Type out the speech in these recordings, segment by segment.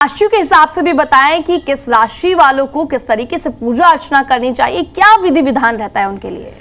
राशि के हिसाब से भी बताएं कि किस राशि वालों को किस तरीके से पूजा अर्चना करनी चाहिए, क्या विधि विधान रहता है उनके लिए।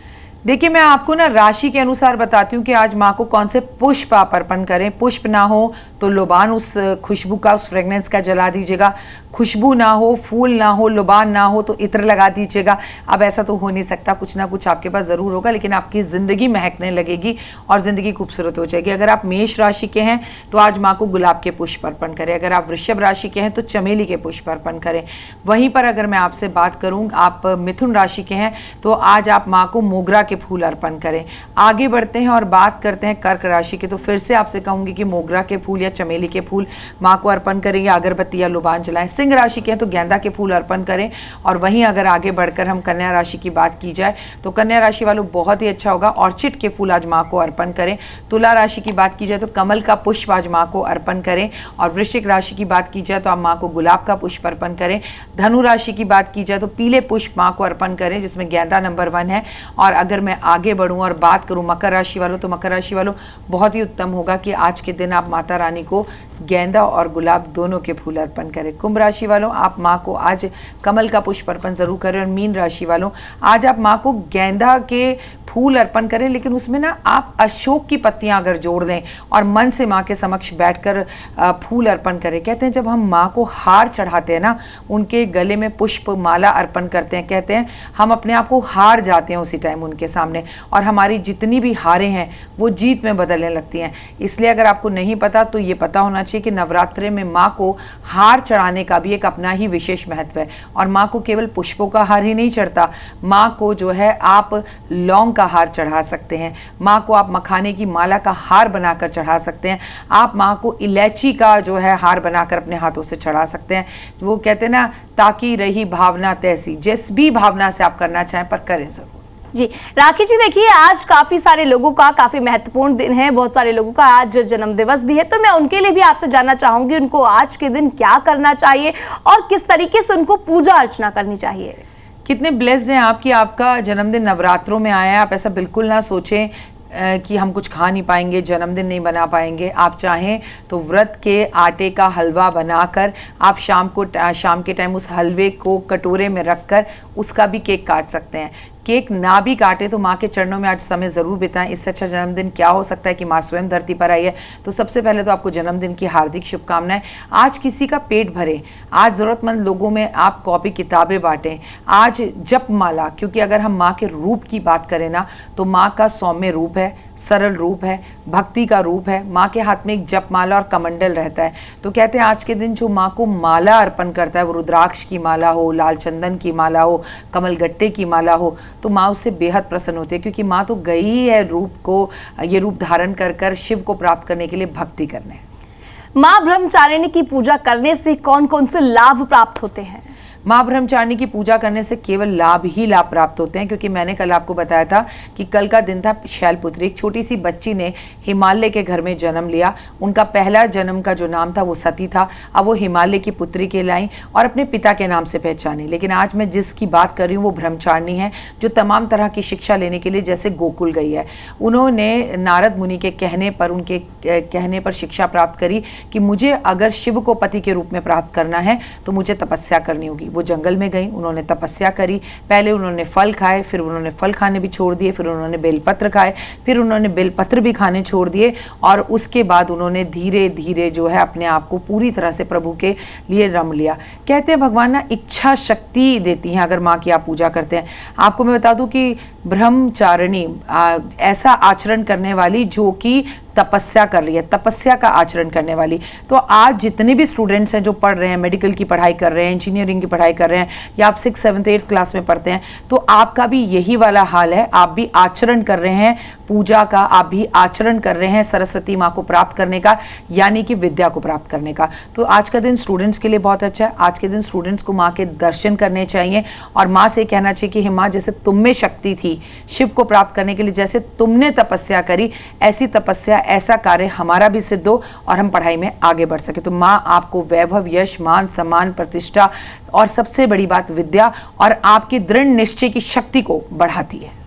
देखिए, मैं आपको ना राशि के अनुसार बताती हूँ कि आज माँ को कौन से पुष्प आप अर्पण करें। पुष्प ना हो तो लुबान उस खुशबू का, उस फ्रेग्रेंस का जला दीजिएगा। खुशबू ना हो, फूल ना हो, लुबान ना हो तो इत्र लगा दीजिएगा। अब ऐसा तो हो नहीं सकता, कुछ ना कुछ आपके पास ज़रूर होगा, लेकिन आपकी ज़िंदगी महकने लगेगी और ज़िंदगी खूबसूरत हो जाएगी। अगर आप मेष राशि के हैं तो आज माँ को गुलाब के पुष्प अर्पण करें। अगर आप वृषभ राशि के हैं तो चमेली के पुष्प अर्पण करें। वहीं पर अगर मैं आपसे बात करूँ, आप मिथुन राशि के हैं तो आज आप माँ को मोगरा के फूल अर्पण करें। आगे बढ़ते हैं और बात करते हैं कर्क राशि के, तो फिर से आपसे कहूंगी कि मोगरा के फूल या चमेली के फूल माँ को अर्पण करें या अगरबत्ती या लुबान जलाएं। सिंह राशि के हैं तो गेंदा के फूल अर्पण करें। और वहीं अगर आगे बढ़कर हम कन्या राशि की बात की जाए तो कन्या राशि वालों बहुत ही अच्छा होगा, ऑर्चिड के फूल आज माँ को अर्पण करें। तुला राशि की बात की जाए तो कमल का पुष्प आज माँ को अर्पण करें। और वृश्चिक राशि की बात की जाए तो आप माँ को गुलाब का पुष्प अर्पण करें। धनु राशि की बात की जाए तो पीले पुष्प माँ को अर्पण करें, जिसमें गेंदा नंबर 1 है। और अगर मैं आगे बढ़ूं और बात करूं मकर राशि वालों, तो मकर राशि वालों बहुत ही उत्तम होगा कि आज के दिन आप माता रानी को गेंदा और गुलाब दोनों के फूल अर्पण करें। कुंभ राशि वालों, आप माँ को आज कमल का पुष्प अर्पण जरूर करें। और मीन राशि वालों, आज आप माँ को गेंदा के फूल अर्पण करें, लेकिन उसमें ना आप अशोक की पत्तियां अगर जोड़ दें और मन से माँ के समक्ष बैठकर फूल अर्पण करें। कहते हैं जब हम माँ को हार चढ़ाते हैं ना, उनके गले में पुष्प माला अर्पण करते हैं, कहते हैं हम अपने आप को हार जाते हैं उसी टाइम उनके सामने, और हमारी जितनी भी हारें हैं वो जीत में बदलने लगती हैं। इसलिए अगर आपको नहीं पता तो ये पता होना चाहिए कि नवरात्रे में माँ को हार चढ़ाने का भी एक अपना ही विशेष महत्व है। और माँ को केवल पुष्पों का हार ही नहीं चढ़ता, माँ को जो है आप लौंग का हार चढ़ा सकते हैं, माँ को आप मखाने की माला का हार बनाकर चढ़ा सकते हैं, आप माँ को इलायची का जो है हार बनाकर अपने हाथों से चढ़ा सकते हैं। वो कहते हैं ना, ताकि रही भावना तैसी, जिस भी भावना से आप करना चाहें पर करें जरूर। जी राखी जी, देखिए आज काफी सारे लोगों का काफी महत्वपूर्ण दिन है, बहुत सारे लोगों का आज जन्म दिवस भी है, तो मैं उनके लिए भी आपसे जानना चाहूंगी उनको आज के दिन क्या करना चाहिए और किस तरीके से उनको पूजा अर्चना करनी चाहिए। कितने ब्लेस्ड हैं आप कि आपका जन्मदिन नवरात्रों में आया है। आप ऐसा बिल्कुल ना सोचें कि हम कुछ खा नहीं पाएंगे, जन्मदिन नहीं बना पाएंगे। आप चाहें तो व्रत के आटे का हलवा बनाकर आप शाम के टाइम उस हलवे को कटोरे में रखकर उसका भी केक काट सकते हैं। केक ना भी काटे तो माँ के चरणों में आज समय ज़रूर बिताएं। इससे अच्छा जन्मदिन क्या हो सकता है कि माँ स्वयं धरती पर आई है। तो सबसे पहले तो आपको जन्मदिन की हार्दिक शुभकामनाएं। आज किसी का पेट भरें, आज ज़रूरतमंद लोगों में आप कॉपी किताबें बांटें, आज जप माला, क्योंकि अगर हम माँ के रूप की बात करें ना तो माँ का सौम्य रूप है, सरल रूप है, भक्ति का रूप है। माँ के हाथ में एक जप माला और कमंडल रहता है। तो कहते हैं आज के दिन जो माँ को माला अर्पण करता है, वो रुद्राक्ष की माला हो, लाल चंदन की माला हो, कमलगट्टे की माला हो, तो माँ उससे बेहद प्रसन्न होती है, क्योंकि माँ तो गई है ये रूप धारण कर शिव को प्राप्त करने के लिए भक्ति करने। माँ ब्रह्मचारिणी की पूजा करने से कौन कौन से लाभ प्राप्त होते हैं? माँ ब्रह्मचारिणी की पूजा करने से केवल लाभ ही लाभ प्राप्त होते हैं, क्योंकि मैंने कल आपको बताया था कि कल का दिन था शैलपुत्री। एक छोटी सी बच्ची ने हिमालय के घर में जन्म लिया। उनका पहला जन्म का जो नाम था वो सती था। अब वो हिमालय की पुत्री कहलाई और अपने पिता के नाम से पहचानी। लेकिन आज मैं जिसकी बात कर रही हूँ वो ब्रह्मचारिणी है, जो तमाम तरह की शिक्षा लेने के लिए जैसे गोकुल गई है। उन्होंने नारद मुनि के कहने पर, उनके कहने पर शिक्षा प्राप्त करी कि मुझे अगर शिव को पति के रूप में प्राप्त करना है तो मुझे तपस्या करनी होगी। वो जंगल में गई, उन्होंने तपस्या करी। पहले उन्होंने फल खाए, फिर उन्होंने फल खाने भी छोड़ दिए, फिर उन्होंने बेलपत्र खाए, फिर उन्होंने बेलपत्र भी खाने छोड़ दिए, और उसके बाद उन्होंने धीरे धीरे जो है अपने आप को पूरी तरह से प्रभु के लिए रम लिया। कहते हैं भगवान ना इच्छा शक्ति देती हैं अगर माँ की आप पूजा करते हैं। आपको मैं बता दूं कि ब्रह्मचारिणी ऐसा आचरण करने वाली जो कि तपस्या कर रही है, तपस्या का आचरण करने वाली। तो आज जितने भी स्टूडेंट्स हैं जो पढ़ रहे हैं, मेडिकल की पढ़ाई कर रहे हैं, इंजीनियरिंग की पढ़ाई कर रहे हैं, या आप 6th 7th 8th क्लास में पढ़ते हैं, तो आपका भी यही वाला हाल है। आप भी आचरण कर रहे हैं पूजा का, आप भी आचरण कर रहे हैं सरस्वती माँ को प्राप्त करने का, यानी कि विद्या को प्राप्त करने का। तो आज का दिन स्टूडेंट्स के लिए बहुत अच्छा है। आज के दिन स्टूडेंट्स को माँ के दर्शन करने चाहिए और माँ से कहना चाहिए कि हे माँ, जैसे तुम में शक्ति थी शिव को प्राप्त करने के लिए, जैसे तुमने तपस्या करी, ऐसी तपस्या, ऐसा कार्य हमारा भी सिद्ध हो और हम पढ़ाई में आगे बढ़ सके। तो माँ आपको वैभव, यश, मान, सम्मान, प्रतिष्ठा और सबसे बड़ी बात विद्या और आपकी दृढ़ निश्चय की शक्ति को बढ़ाती है।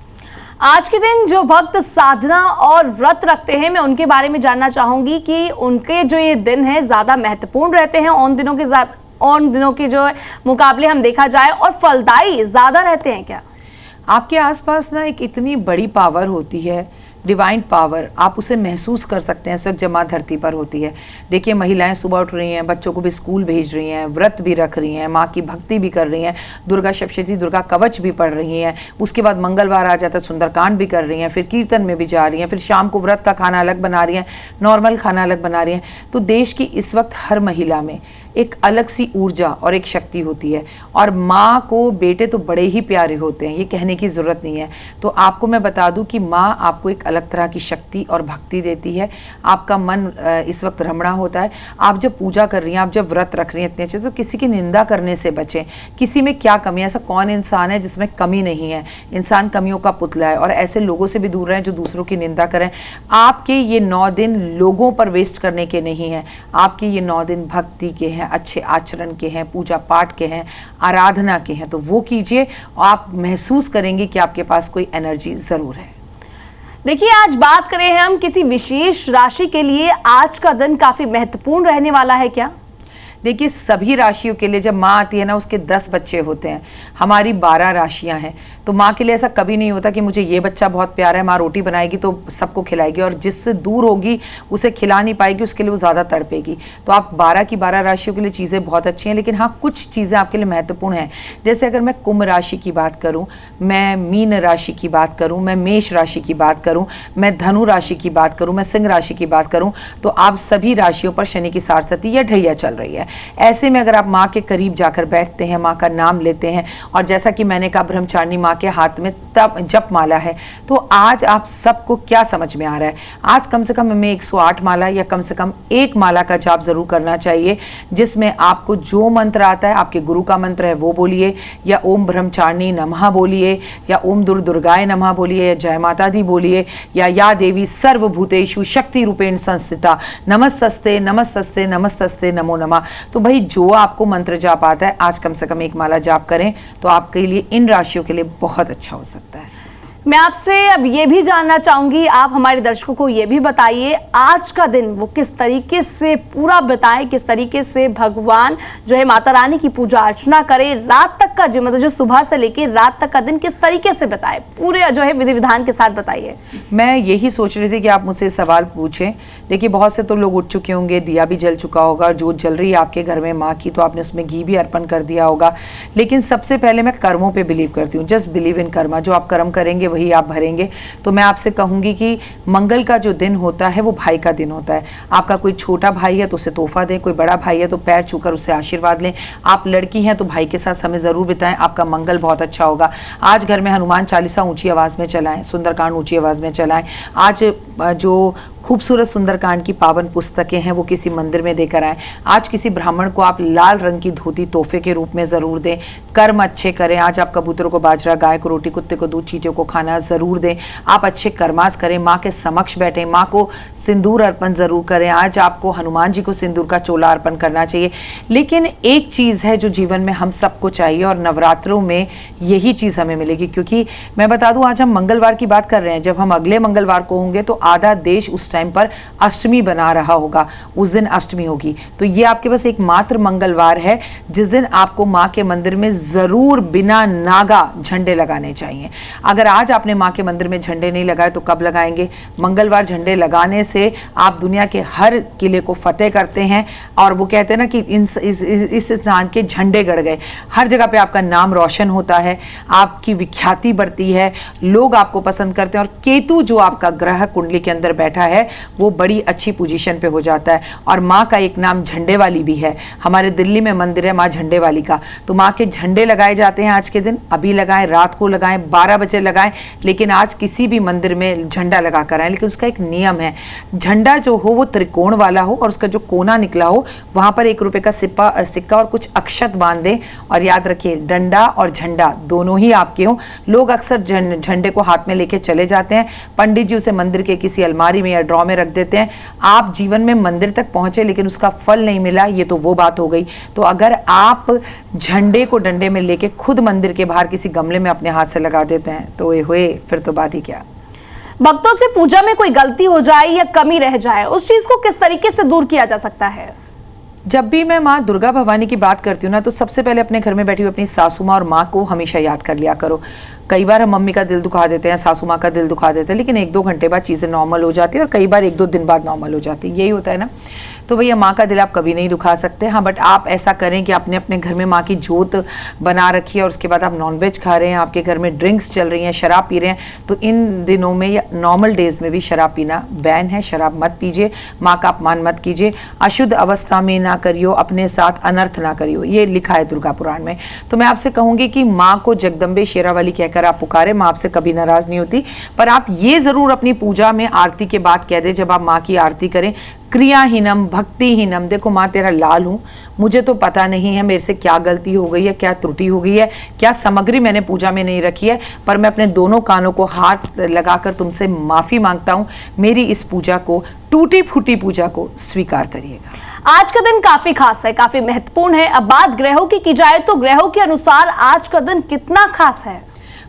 आज के दिन जो भक्त साधना और व्रत रखते हैं, मैं उनके बारे में जानना चाहूंगी कि उनके जो ये दिन है ज्यादा महत्वपूर्ण रहते हैं उन दिनों के जो मुकाबले हम देखा जाए, और फलदायी ज्यादा रहते हैं क्या? आपके आसपास ना एक इतनी बड़ी पावर होती है, डिवाइन पावर, आप उसे महसूस कर सकते हैं इस वक्त जब माँ धरती पर होती है। देखिए, महिलाएं सुबह उठ रही हैं, बच्चों को भी स्कूल भेज रही हैं, व्रत भी रख रही हैं, माँ की भक्ति भी कर रही हैं, दुर्गा सप्तशती, दुर्गा कवच भी पढ़ रही हैं। उसके बाद मंगलवार आ जाता है, सुंदरकांड भी कर रही हैं, फिर कीर्तन में भी जा रही हैं, फिर शाम को व्रत का खाना अलग बना रही हैं, नॉर्मल खाना अलग बना रही हैं। तो देश की इस वक्त हर महिला में एक अलग सी ऊर्जा और एक शक्ति होती है, और माँ को बेटे तो बड़े ही प्यारे होते हैं, ये कहने की ज़रूरत नहीं है। तो आपको मैं बता दूं कि माँ आपको एक अलग तरह की शक्ति और भक्ति देती है। आपका मन इस वक्त रमणा होता है। आप जब पूजा कर रही हैं, आप जब व्रत रख रही हैं इतने अच्छे, तो किसी की निंदा करने से बचें। किसी में क्या कमी है? ऐसा कौन इंसान है जिसमें कमी नहीं है? इंसान कमियों का पुतला है, और ऐसे लोगों से भी दूर रहें जो दूसरों की निंदा करें। आपके ये 9 दिन लोगों पर वेस्ट करने के नहीं हैं, आपके ये 9 दिन भक्ति के हैं, अच्छे आचरण के हैं, पूजा पाठ के हैं, आराधना के हैं। तो वो कीजिए, और आप महसूस करेंगे कि आपके पास कोई एनर्जी जरूर है। देखिए, आज बात करें हम किसी विशेष राशि के लिए, आज का दिन काफी महत्वपूर्ण रहने वाला है क्या? देखिए, सभी राशियों के लिए जब माँ आती है ना, उसके 10 बच्चे होते हैं, हमारी 12 राशियां हैं। तो माँ के लिए ऐसा कभी नहीं होता कि मुझे ये बच्चा बहुत प्यारा है, माँ रोटी बनाएगी तो सबको खिलाएगी, और जिससे दूर होगी उसे खिला नहीं पाएगी, उसके लिए वो ज़्यादा तड़पेगी। तो आप 12 की 12 राशियों के लिए चीज़ें बहुत अच्छी हैं, लेकिन हाँ, कुछ चीज़ें आपके लिए महत्वपूर्ण हैं। जैसे अगर मैं कुंभ राशि की बात करूँ, मैं मीन राशि की बात करूँ, मैं मेष राशि की बात करूँ, मैं धनु राशि की बात करूँ, मैं सिंह राशि की बात करूँ, तो आप सभी राशियों पर शनि की साढ़सती या ढैया चल रही है। ऐसे में अगर आप माँ के करीब जाकर बैठते हैं, माँ का नाम लेते हैं, और जैसा कि मैंने कहा, ब्रह्मचारिणी माँ के हाथ में तब जप माला है, तो आज आप सबको क्या समझ में आ रहा है? आज कम से कम हमें 108 माला या कम से कम एक माला का जाप जरूर करना चाहिए, जिसमें आपको जो मंत्र आता है, आपके गुरु का मंत्र है वो बोलिए, या ओम ब्रह्मचारिणी नमः बोलिए, या ओम दुर्गाय नमः बोलिए, या जय माता दी बोलिए, या देवी सर्वभूतेषु शक्ति रूपेण संस्थिता नमस्तस्ते नमस्तस्ते नमस्तस्ते नमो नमः। तो भाई, जो आपको मंत्र जाप आता है, आज कम से कम एक माला जाप करें, तो आपके लिए, इन राशियों के लिए बहुत अच्छा हो सकता है। मैं आपसे अब ये भी जानना चाहूंगी, आप हमारे दर्शकों को ये भी बताइए, आज का दिन वो किस तरीके से पूरा बताएं, किस तरीके से भगवान जो है माता रानी की पूजा अर्चना करें, रात तक का जो मतलब जो सुबह से लेकर रात तक का दिन किस तरीके से बताएं, पूरे जो है विधि विधान के साथ बताइए। मैं यही सोच रही थी कि आप मुझसे सवाल पूछें। देखिए, बहुत से तो लोग उठ चुके होंगे, दिया भी जल चुका होगा, जोत जल रही है आपके घर में माँ की, तो आपने उसमें घी भी अर्पण कर दिया होगा। लेकिन सबसे पहले मैं कर्मों पे बिलीव करती हूँ। Just believe in Karma. जो आप कर्म करेंगे वही आप भरेंगे। तो मैं आपसे कहूंगी कि मंगल का जो दिन होता है वो भाई का दिन होता है। आपका कोई छोटा भाई है तो उसे तोहफा दें, कोई बड़ा भाई है तो पैर छूकर उससे आशीर्वाद लें। आप लड़की हैं तो भाई के साथ समय जरूर बिताएं, आपका मंगल बहुत अच्छा होगा। आज घर में हनुमान चालीसा ऊंची आवाज में चलाएं, सुंदरकांड ऊंची आवाज में चलाएं। आज जो खूबसूरत सुंदरकांड की पावन पुस्तकें हैं वो किसी मंदिर में देकर आएं। आज किसी ब्राह्मण को आप लाल रंग की धोती तोहफे के रूप में जरूर दें। कर्म अच्छे करें। आज आप कबूतरों को बाजरा, गाय को रोटी, कुत्ते को दूध, चींटियों को खाना जरूर दें। आप अच्छे कर्मास करें, माँ के समक्ष बैठें, माँ को सिंदूर अर्पण जरूर करें। आज आपको हनुमान जी को सिंदूर का चोला अर्पण करना चाहिए। लेकिन एक चीज है जो जीवन में हम सबको चाहिए और नवरात्रों में यही चीज हमें मिलेगी, क्योंकि मैं बता दूं आज हम मंगलवार की बात कर रहे हैं। जब हम अगले मंगलवार को होंगे तो आधा देश उस टाइम पर अष्टमी बना रहा होगा, उस दिन अष्टमी होगी। तो ये आपके पास एकमात्र मंगलवार है जिस दिन आपको माँ के मंदिर में जरूर बिना नागा झंडे लगाने चाहिए। अगर आज आपने माँ के मंदिर में झंडे नहीं लगाए तो कब लगाएंगे? मंगलवार झंडे लगाने से आप दुनिया के हर किले को फतेह करते हैं और वो कहते हैं ना कि इस इंसान के झंडे गड़ गए। हर जगह पे आपका नाम रोशन होता है, आपकी विख्याति बढ़ती है, लोग आपको पसंद करते हैं। और केतु जो आपका ग्रह कुंडली के अंदर बैठा है वो बड़ी अच्छी पोजीशन पे हो जाता है। और माँ का एक नाम झंडे वाली भी है। हमारे दिल्ली में मंदिर है माँ झंडे वाली का, तो माँ के झंडे लगाए जाते हैं आज के दिन। अभी लगाएं, रात को लगाएं, 12 बजे लगाएं, लेकिन आज किसी भी मंदिर में झंडा लगा कर आए। लेकिन उसका एक नियम है, झंडा जो हो वो त्रिकोण वाला हो और उसका जो कोना निकला हो वहां पर 1 रुपए का सिक्का और कुछ अक्षत बांध दें। और याद रखिए, डंडा और झंडा दोनों ही आपके हों। लोग अक्सर झंडे को हाथ में लेके चले जाते हैं, पंडित जी उसे मंदिर के किसी अलमारी में या ड्रॉ में रख देते हैं। आप जीवन में मंदिर तक पहुंचे लेकिन उसका फल नहीं मिला, ये तो वो बात हो गई। तो अगर आप झंडे को डंडे में लेके खुद मंदिर के बाहर किसी गमले में अपने हाथ से लगा देते हैं तो ये हुए फिर तो बात ही क्या। भक्तों से पूजा में कोई गलती हो जाए या कमी रह जाए, उस चीज को किस तरीके से दूर किया जा सकता है? जब भी मैं माँ दुर्गा भवानी की बात करती हूँ ना, तो सबसे पहले अपने घर में बैठी हुई अपनी सासू माँ और माँ को हमेशा याद कर लिया करो। कई बार हम मम्मी का दिल दुखा देते हैं, सासू माँ का दिल दुखा देते हैं, लेकिन 1-2 घंटे बाद चीज़ें नॉर्मल हो जाती है और कई बार 1-2 दिन बाद नॉर्मल हो जाती है। यही होता है ना। तो भैया माँ का दिल आप कभी नहीं दुखा सकते। हाँ, बट आप ऐसा करें कि आपने अपने घर में माँ की जोत बना रखी है और उसके बाद आप नॉनवेज खा रहे हैं, आपके घर में ड्रिंक्स चल रही हैं, शराब पी रहे हैं, तो इन दिनों में या नॉर्मल डेज में भी शराब पीना बैन है। शराब मत पीजिए, माँ का अपमान मत कीजिए, अशुद्ध अवस्था में ना करियो, अपने साथ अनर्थ ना करियो, ये लिखा है दुर्गा पुराण में। तो मैं आपसे कहूंगी कि माँ को जगदम्बे शेरावाली कहकर आप पुकारे, माँ आपसे कभी नाराज नहीं होती। पर आप ये जरूर अपनी पूजा में आरती के बाद कह दे, जब आप माँ की आरती करें, क्रियाहीनम भक्तिहीनम, देखो माँ तेरा लाल हूँ, मुझे तो पता नहीं है मेरे से क्या गलती हो गई है, क्या त्रुटि हो गई है, क्या सामग्री मैंने पूजा में नहीं रखी है, पर मैं अपने दोनों कानों को हाथ लगाकर तुमसे माफी मांगता हूँ। मेरी इस पूजा को, टूटी फूटी पूजा को स्वीकार करिएगा। आज का दिन काफी खास है, काफी महत्वपूर्ण है। अब बात ग्रहों की जाए तो ग्रहों के अनुसार आज का दिन कितना खास है?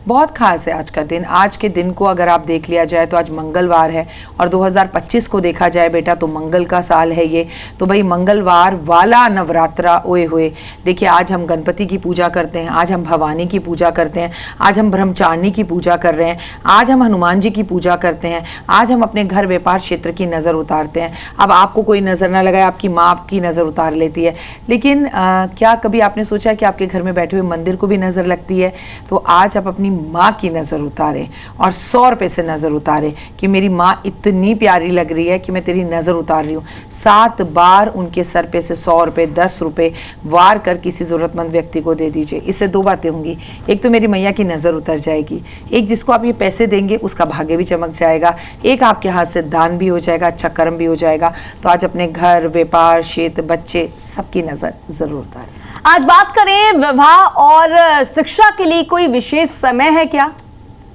बहुत खास है आज का दिन। आज के दिन को अगर आप देख लिया जाए तो आज मंगलवार है और 2025 को देखा जाए बेटा तो मंगल का साल है ये। तो भाई मंगलवार वाला नवरात्रा ओए हुए। देखिए आज हम गणपति की पूजा करते हैं, आज हम भवानी की पूजा करते हैं, आज हम ब्रह्मचारिणी की पूजा कर रहे हैं, आज हम हनुमान जी की पूजा करते हैं, आज हम अपने घर व्यापार क्षेत्र की नज़र उतारते हैं। अब आपको कोई नज़र ना लगाए, आपकी माँ आपकी नज़र उतार लेती है, लेकिन क्या कभी आपने सोचा कि आपके घर में बैठे हुए मंदिर को भी नज़र लगती है? तो आज आप अपनी माँ की नज़र उतारे और 100 रुपये से नज़र उतारे कि मेरी माँ इतनी प्यारी लग रही है कि मैं तेरी नज़र उतार रही हूँ। 7 बार उनके सर पे से 100 रुपये 10 रुपये वार कर किसी ज़रूरतमंद व्यक्ति को दे दीजिए। इससे 2 बातें होंगी, एक तो मेरी मैया की नज़र उतर जाएगी, एक जिसको आप ये पैसे देंगे उसका भाग्य भी चमक जाएगा, एक आपके हाथ से दान भी हो जाएगा, अच्छा कर्म भी हो जाएगा। तो आज अपने घर व्यापार क्षेत्र बच्चे सबकी नज़र ज़रूर उतारें। आज बात करें विवाह और शिक्षा के लिए कोई विशेष समय है क्या?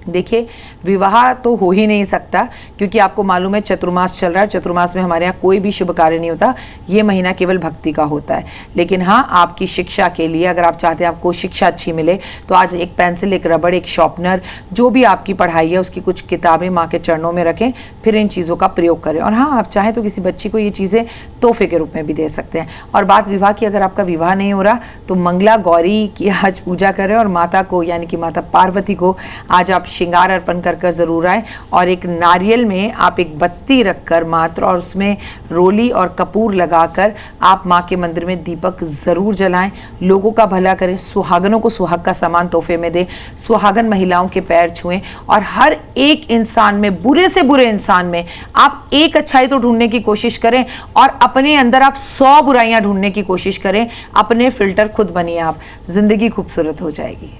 देखिए विवाह तो हो ही नहीं सकता, क्योंकि आपको मालूम है चतुर्मास चल रहा है। चतुर्मास में हमारे यहाँ कोई भी शुभ कार्य नहीं होता, ये महीना केवल भक्ति का होता है। लेकिन हाँ, आपकी शिक्षा के लिए अगर आप चाहते हैं आपको शिक्षा अच्छी मिले तो आज एक पेंसिल, एक रबड़, एक शॉर्पनर, जो भी आपकी पढ़ाई है उसकी कुछ किताबें माँ के चरणों में रखें, फिर इन चीज़ों का प्रयोग करें। और हाँ, आप चाहें तो किसी बच्ची को ये चीज़ें तोहफे के रूप में भी दे सकते हैं। और बात विवाह की, अगर आपका विवाह नहीं हो रहा तो मंगला गौरी की आज पूजा करें और माता को यानी कि माता पार्वती को आज आप श्रृंगार अर्पण कर जरूर आए। और एक नारियल में आप एक बत्ती रखकर मात्र और उसमें रोली और कपूर लगाकर आप माँ के मंदिर में दीपक जरूर जलाएं। लोगों का भला करें, सुहागनों को सुहाग का सामान तोहफे में दें, सुहागन महिलाओं के पैर छुएं और हर एक इंसान में, बुरे से बुरे इंसान में आप एक अच्छाई तो ढूंढने की कोशिश करें और अपने अंदर आप 100 बुराइयां ढूंढने की कोशिश करें। अपने फिल्टर खुद बनिए आप, जिंदगी खूबसूरत हो जाएगी।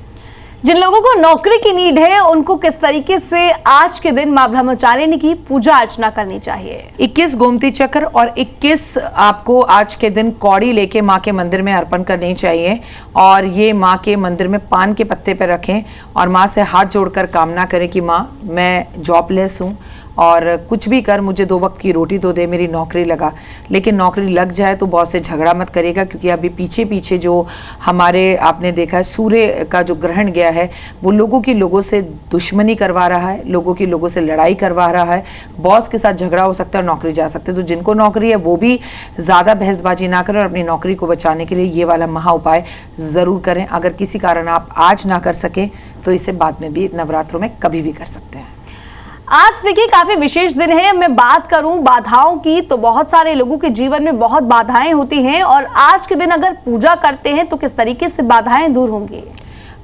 जिन लोगों को नौकरी की नीड है उनको किस तरीके से आज के दिन मां ब्रह्मचारिणी की पूजा अर्चना करनी चाहिए? 21 गोमती चक्र और 21 आपको आज के दिन कौड़ी लेके माँ के मंदिर में अर्पण करनी चाहिए। और ये माँ के मंदिर में पान के पत्ते पर रखें और माँ से हाथ जोड़कर कामना करें कि माँ मैं जॉबलेस हूँ और कुछ भी कर, मुझे 2 वक्त की रोटी तो दे, मेरी नौकरी लगा। लेकिन नौकरी लग जाए तो बॉस से झगड़ा मत करिएगा, क्योंकि अभी पीछे पीछे जो हमारे आपने देखा है सूर्य का जो ग्रहण गया है वो लोगों से दुश्मनी करवा रहा है, लोगों से लड़ाई करवा रहा है, बॉस के साथ झगड़ा हो सकता है और नौकरी जा सकते हैं। तो जिनको नौकरी है वो भी ज़्यादा बहसबाजी ना करें और अपनी नौकरी को बचाने के लिए ये वाला महा उपाय ज़रूर करें। अगर किसी कारण आप आज ना कर सकें तो इसे बाद में भी नवरात्रों में कभी भी कर सकते हैं। आज देखिए काफी विशेष दिन है। मैं बात करूं बाधाओं की तो बहुत सारे लोगों के जीवन में बहुत बाधाएं होती हैं और आज के दिन अगर पूजा करते हैं तो किस तरीके से बाधाएं दूर होंगी?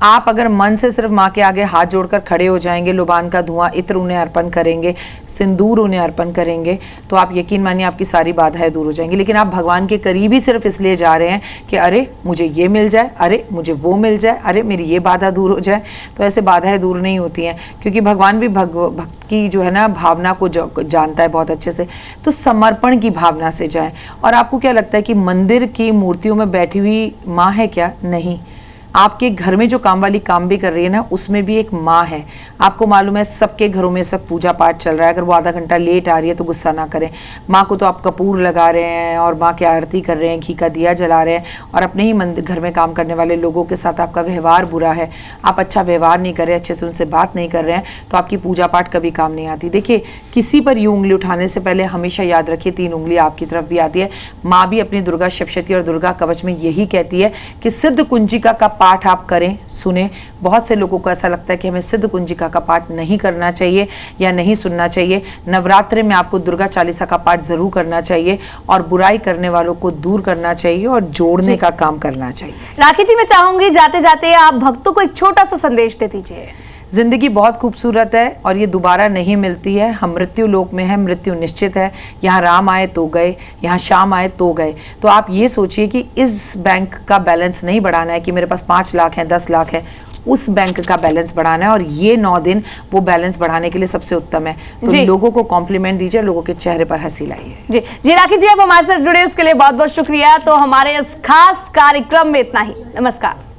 आप अगर मन से सिर्फ माँ के आगे हाथ जोड़कर खड़े हो जाएंगे, लुबान का धुआं इत्र उन्हें अर्पण करेंगे, सिंदूर उन्हें अर्पण करेंगे, तो आप यकीन मानिए आपकी सारी बाधाएं दूर हो जाएंगी। लेकिन आप भगवान के करीब ही सिर्फ इसलिए जा रहे हैं कि अरे मुझे ये मिल जाए, अरे मुझे वो मिल जाए, अरे मेरी ये बाधा दूर हो जाए, तो ऐसे बाधाएं दूर नहीं होती हैं, क्योंकि भगवान भी भक्त की जो है ना भावना को जानता है बहुत अच्छे से। तो समर्पण की भावना से जाएं। और आपको क्या लगता है कि मंदिर की मूर्तियों में बैठी हुई माँ है क्या? नहीं, आपके घर में जो काम वाली काम भी कर रही है ना, उसमें भी एक माँ है। आपको मालूम है सबके घरों में इस वक्त पूजा पाठ चल रहा है, अगर वो आधा घंटा लेट आ रही है तो गुस्सा ना करें। माँ को तो आप कपूर लगा रहे हैं और माँ की आरती कर रहे हैं, घी का दिया जला रहे हैं, और अपने ही मंदिर घर में काम करने वाले लोगों के साथ आपका व्यवहार बुरा है, आप अच्छा व्यवहार नहीं कर रहे, अच्छे से उनसे बात नहीं कर रहे हैं, तो आपकी पूजा पाठ कभी काम नहीं आती। देखिए, किसी पर यूं उंगली उठाने से पहले हमेशा याद रखिए 3 उंगली आपकी तरफ भी आती है। माँ भी अपनी दुर्गा सप्तशती और दुर्गा कवच में यही कहती है कि सिद्ध कुंजिका का पाठ आप करें, सुने। बहुत से लोगों को ऐसा लगता है कि हमें सिद्ध कुंजिका का पाठ नहीं करना चाहिए या नहीं सुनना चाहिए। नवरात्रि में आपको दुर्गा चालीसा का पाठ जरूर करना चाहिए और बुराई करने वालों को दूर करना चाहिए और जोड़ने का काम करना चाहिए। राखी जी, मैं चाहूंगी जाते जाते आप भक्तों को एक छोटा सा संदेश दे दीजिए। जिंदगी बहुत खूबसूरत है और ये दोबारा नहीं मिलती है। हम मृत्यु लोक में है, मृत्यु निश्चित है। यहाँ राम आए तो गए, यहाँ श्याम आए तो गए। तो आप ये सोचिए कि इस बैंक का बैलेंस नहीं बढ़ाना है कि मेरे पास 5 लाख है, 10 लाख है, उस बैंक का बैलेंस बढ़ाना है, और ये 9 दिन वो बैलेंस बढ़ाने के लिए सबसे उत्तम है। तो लोगों को कॉम्प्लीमेंट दीजिए, लोगों के चेहरे पर हंसी लाइए। जी जी राखी जी, आप हमारे साथ जुड़े उसके लिए बहुत बहुत शुक्रिया। तो हमारे इस खास कार्यक्रम में इतना ही। नमस्कार।